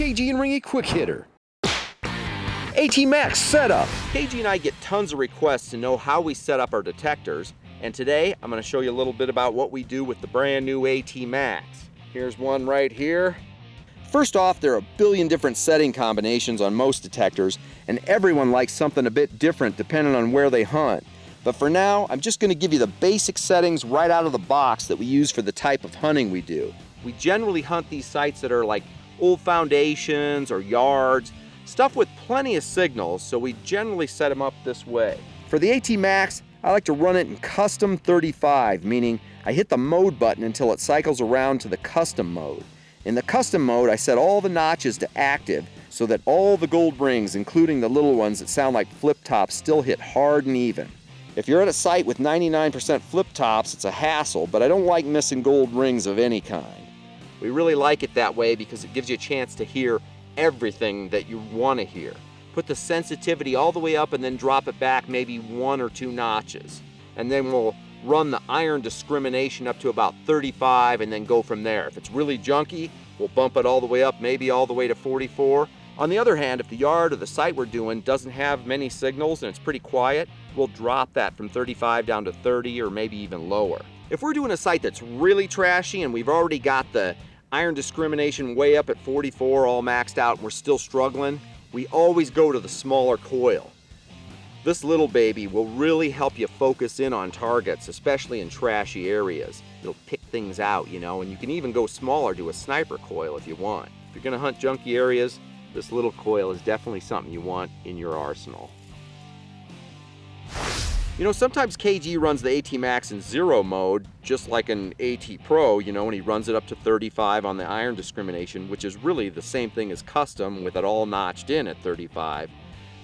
KG and RINGY Quick Hitter. AT MAX setup. KG and I get tons of requests to know how we set up our detectors, and today I'm going to show you a little bit about what we do with the brand new AT MAX. Here's one right here. First off, there are a billion different setting combinations on most detectors, and everyone likes something a bit different depending on where they hunt. But for now, I'm just going to give you the basic settings right out of the box that we use for the type of hunting we do. We generally hunt these sites that are like old foundations or yards, stuff with plenty of signals, so we generally set them up this way. For the AT MAX, I like to run it in custom 35, meaning I hit the mode button until it cycles around to the custom mode. In the custom mode, I set all the notches to active so that all the gold rings, including the little ones that sound like flip tops, still hit hard and even. If you're at a site with 99% flip tops, it's a hassle, but I don't like missing gold rings of any kind. We really like it that way because it gives you a chance to hear everything that you want to hear. Put the sensitivity all the way up and then drop it back maybe 1 or 2 notches. And then we'll run the iron discrimination up to about 35 and then go from there. If it's really junky, we'll bump it all the way up, maybe all the way to 44. On the other hand, if the yard or the site we're doing doesn't have many signals and it's pretty quiet, we'll drop that from 35 down to 30 or maybe even lower. If we're doing a site that's really trashy and we've already got the iron discrimination way up at 44 all maxed out and we're still struggling, we always go to the smaller coil. This little baby will really help you focus in on targets, especially in trashy areas. It'll pick things out, you know, and you can even go smaller to a sniper coil if you want. If you're gonna hunt junky areas, this little coil is definitely something you want in your arsenal. You know, sometimes KG runs the AT MAX in 0 mode, just like an AT Pro, you know, and he runs it up to 35 on the iron discrimination, which is really the same thing as custom with it all notched in at 35.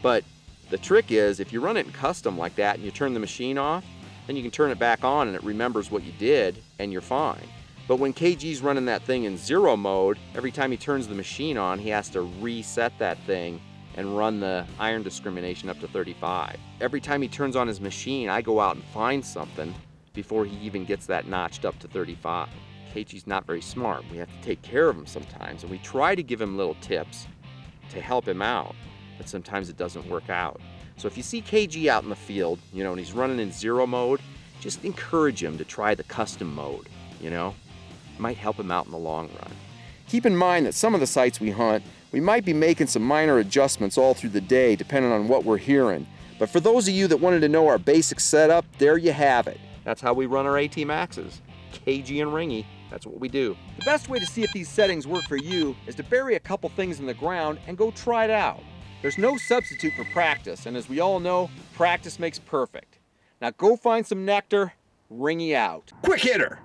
But the trick is, if you run it in custom like that and you turn the machine off, then you can turn it back on and it remembers what you did and you're fine. But when KG's running that thing in 0 mode, every time he turns the machine on, he has to reset that thing and run the iron discrimination up to 35. Every time he turns on his machine, I go out and find something before he even gets that notched up to 35. KG's not very smart. We have to take care of him sometimes, and we try to give him little tips to help him out, but sometimes it doesn't work out. So if you see KG out in the field, you know, and he's running in 0 mode, just encourage him to try the custom mode, you know? It might help him out in the long run. Keep in mind that some of the sites we hunt, we might be making some minor adjustments all through the day depending on what we're hearing. But for those of you that wanted to know our basic setup, there you have it. That's how we run our AT Maxes. KG and RINGY, that's what we do. The best way to see if these settings work for you is to bury a couple things in the ground and go try it out. There's no substitute for practice, and as we all know, practice makes perfect. Now go find some nectar, RINGY out. Quick hitter!